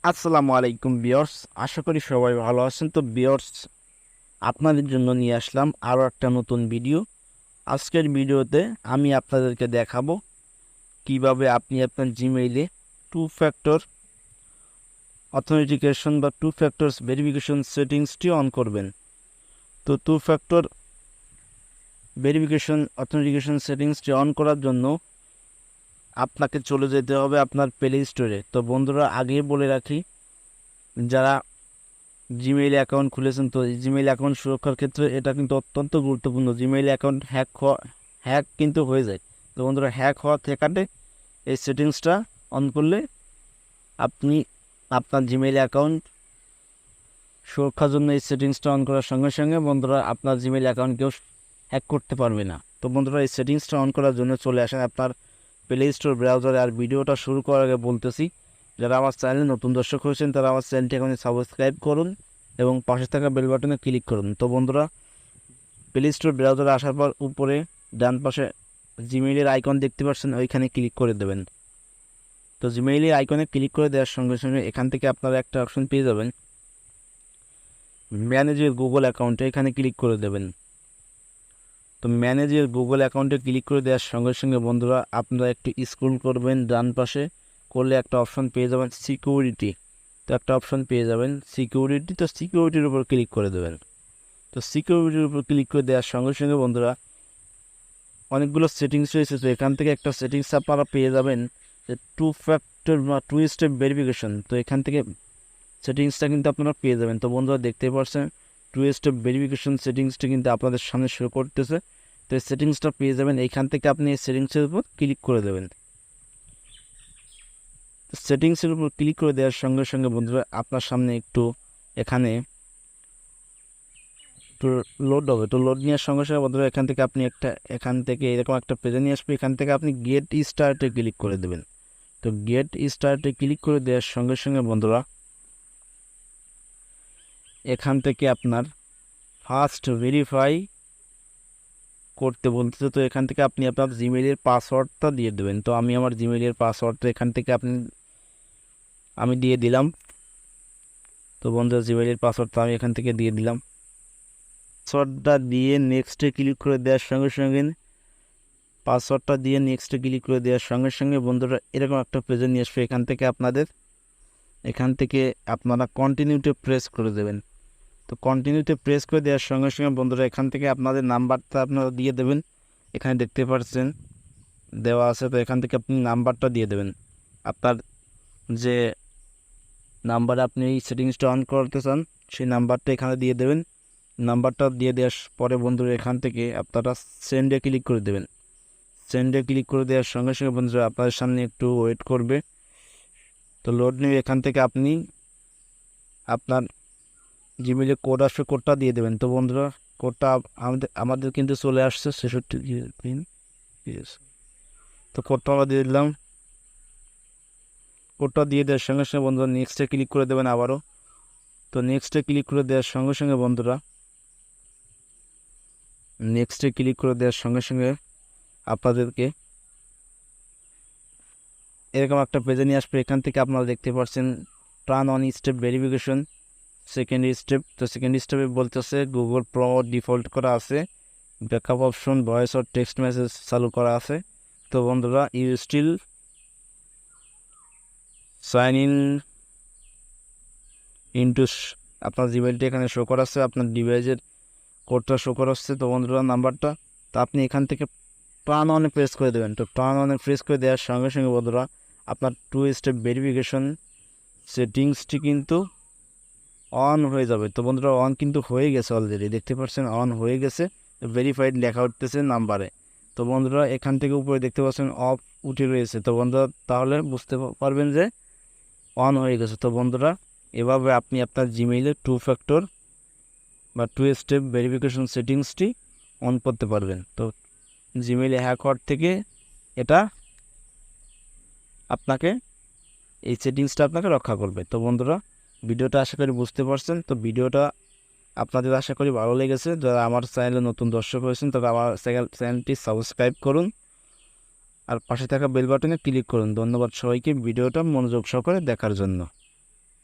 আসসালামু আলাইকুম ভিউয়ার্স, আশা করি সবাই ভালো আছেন। তো ভিউয়ার্স, আপনাদের জন্য নিয়ে আসলাম আরও একটা নতুন ভিডিও। আজকের ভিডিওতে আমি আপনাদেরকে দেখাবো কিভাবে আপনি আপনার জিমেইলে টু ফ্যাক্টর অথেন্টিকেশন বা টু ফ্যাক্টরস ভেরিফিকেশন সেটিংসটি অন করবেন। তো টু ফ্যাক্টর ভেরিফিকেশন অথেন্টিকেশন সেটিংসটি অন করার জন্য আপনাকে চলে যেতে হবে আপনার প্লে স্টোরে। তো বন্ধুরা, আগেই বলে রাখি, যারা জিমেইল অ্যাকাউন্ট খুলেছেন, তো জিমেইল অ্যাকাউন্ট সুরক্ষার ক্ষেত্রে এটা কিন্তু অত্যন্ত গুরুত্বপূর্ণ। জিমেইল অ্যাকাউন্ট হ্যাক কিন্তু হয়ে যায়। তো বন্ধুরা, হ্যাক হওয়া ঠেকাতে এই সেটিংসটা অন করলে আপনি আপনার জিমেইল অ্যাকাউন্ট সুরক্ষার জন্য এই সেটিংসটা অন করার সঙ্গে সঙ্গে বন্ধুরা আপনার জিমেইল অ্যাকাউন্ট কেউ হ্যাক করতে পারবে না। তো বন্ধুরা, এই সেটিংসটা অন করার জন্য চলে আসেন আপনার প্লে স্টোর ব্রাউজারে। আর ভিডিওটা শুরু করার আগে বলতেছি, যারা আমার চ্যানেলে নতুন দর্শক হয়েছেন তারা আমার চ্যানেলটি এখন সাবস্ক্রাইব করুন এবং পাশে থাকা বেল বাটনে ক্লিক করুন। তো বন্ধুরা, প্লে স্টোর ব্রাউজারে আসার পর উপরে ডান পাশে জিমেইলের আইকন দেখতে পাচ্ছেন, ওইখানে ক্লিক করে দেবেন। তো জিমেইলের আইকনে ক্লিক করে দেওয়ার সঙ্গে সঙ্গে এখান থেকে আপনারা একটা অপশন পেয়ে যাবেন, ম্যানেজ ইউর গুগল অ্যাকাউন্টে, এখানে ক্লিক করে দেবেন। তো ম্যানেজ ইউর গুগল অ্যাকাউন্টে ক্লিক করে দেওয়ার সঙ্গে সঙ্গে বন্ধুরা আপনারা একটু স্ক্রল করবেন ডান পাশে, করলে একটা অপশন পেয়ে যাবেন সিকিউরিটি। তো একটা অপশন পেয়ে যাবেন সিকিউরিটি, তো সিকিউরিটির উপর ক্লিক করে দেবেন। তো সিকিউরিটির উপর ক্লিক করে দেওয়ার সঙ্গে সঙ্গে বন্ধুরা অনেকগুলো সেটিংস রয়েছে। তো এখান থেকে একটা সেটিংস আপনারা পেয়ে যাবেন যে টু ফ্যাক্টর বা টু স্টেপ ভেরিফিকেশন। তো এখান থেকে সেটিংসটা কিন্তু আপনারা পেয়ে যাবেন। তো বন্ধুরা, দেখতেই পাচ্ছেন টু স্টেপ ভেরিফিকেশন সেটিংসটা কিন্তু আপনাদের সামনে শো করতেছে। তো এই সেটিংসটা পেয়ে যাবেন, এইখান থেকে আপনি এই সেটিংসের উপর ক্লিক করে দেবেন। তো সেটিংসের উপর ক্লিক করে দেওয়ার সঙ্গে সঙ্গে বন্ধুরা আপনার সামনে একটু এখানে একটু লোড হবে। তো লোড নেওয়ার সঙ্গে সঙ্গে বন্ধুরা এখান থেকে এরকম একটা পেজে নিয়ে আসবে। এখান থেকে আপনি গেট স্টার্টে ক্লিক করে দেবেন। তো গেট স্টার্টে ক্লিক করে দেওয়ার সঙ্গে সঙ্গে বন্ধুরা এখান থেকে আপনার ফার্স্ট ভেরিফাই করতে বলতেছে। তো এখান থেকে আপনি আপনার জিমেইলের পাসওয়ার্ডটা দিয়ে দেবেন। তো আমি আমার জিমেইলের পাসওয়ার্ডটা এখান থেকে আমি দিয়ে দিলাম। তো বন্ধুরা, জিমেইলের পাসওয়ার্ডটা আমি এখান থেকে দিয়ে দিলাম। পাসওয়ার্ডটা দিয়ে নেক্সটে ক্লিক করে দেওয়ার সঙ্গে সঙ্গে বন্ধুরা এরকম একটা পেজে নিয়ে আসবে। এখান থেকে আপনারা কন্টিনিউতে প্রেস করে দেবেন। তো কন্টিনিউতে প্রেস করে দেওয়ার সঙ্গে সঙ্গে বন্ধুরা এখান থেকে আপনাদের নাম্বারটা আপনারা দিয়ে দেবেন। এখানে দেখতে পাচ্ছেন দেওয়া আছে। তো এখান থেকে আপনি নাম্বারটা দিয়ে দেবেন। আপনার যে নাম্বারে আপনি এই সেটিংসটা অন করতে চান সেই নাম্বারটা এখানে দিয়ে দেবেন। নাম্বারটা দিয়ে দেওয়ার পরে বন্ধুরা এখান থেকে আপনারা সেন্ডে ক্লিক করে দেবেন। সেন্ডে ক্লিক করে দেওয়ার সঙ্গে সঙ্গে বন্ধুরা আপনাদের সামনে একটু ওয়েট করবে। তো লোড নিয়ে এখান থেকে আপনি আপনার জিমেইলে কোড আসবে, কোডটা দিয়ে দেবেন। তো বন্ধুরা, কোডটা আমাদের কিন্তু চলে আসছে 66 তো কোডটা আমরা দিয়ে দিলাম। কোডটা দিয়ে দেওয়ার সঙ্গে সঙ্গে বন্ধুরা নেক্সটে ক্লিক করে দেবেন আবারও। তো নেক্সটে ক্লিক করে দেওয়ার সঙ্গে সঙ্গে বন্ধুরা আপনাদেরকে এরকম একটা পেজে নিয়ে আসবে। এখান থেকে আপনারা দেখতে পাচ্ছেন turn on step verification second step. তো সেকেন্ড স্টেপে বলতেছে গুগল প্রো ডিফল্ট করা আছে, ব্যাকআপ অপশন ভয়েস আর টেক্সট মেসেজ চালু করা আছে। তো বন্ধুরা, you still sign in into আপনার জিমেইলটি এখানে শো করাচ্ছে, আপনার ডিভাইসের কোডটা শো করাচ্ছে। তো বন্ধুরা নাম্বারটা, তো আপনি এখান থেকে টার্ন অনে প্রেস করে দেবেন। তো টার্ন অনে প্রেস করে দেওয়ার সঙ্গে সঙ্গে বন্ধুরা আপনার টু স্টেপ ভেরিফিকেশন সেটিংসটি কিন্তু অন হয়ে যাবে। তো বন্ধুরা অন কিন্তু হয়ে গেছে, অলরেডি দেখতে পাচ্ছেন অন হয়ে গেছে, ভেরিফাইড লেখা উঠতেছে নাম্বারে। তো বন্ধুরা এখান থেকে উপরে দেখতে পাচ্ছেন অফ উঠে রয়েছে। তো বন্ধুরা তাহলে বুঝতে পারবেন যে অন হয়ে গেছে। তো বন্ধুরা এভাবে আপনি আপনার জিমেইলে টু ফ্যাক্টর বা টু স্টেপ ভেরিফিকেশন সেটিংসটি অন করতে পারবেন। তো জিমেইলে হ্যাক হওয়ার থেকে এটা আপনাকে এই সেটিংসটা আপনাকে রক্ষা করবে। তো বন্ধুরা, ভিডিওটা আশা করি বুঝতে পারছেন। তো ভিডিওটা আপনাদের আশা করি ভালো লেগেছে। যারা আমার চ্যানেলে নতুন দর্শক হয়েছেন তারা আমার চ্যানেলটি সাবস্ক্রাইব করুন আর পাশে থাকা বেল বাটনে ক্লিক করুন। ধন্যবাদ সবাইকে ভিডিওটা মনোযোগ সহকারে দেখার জন্য।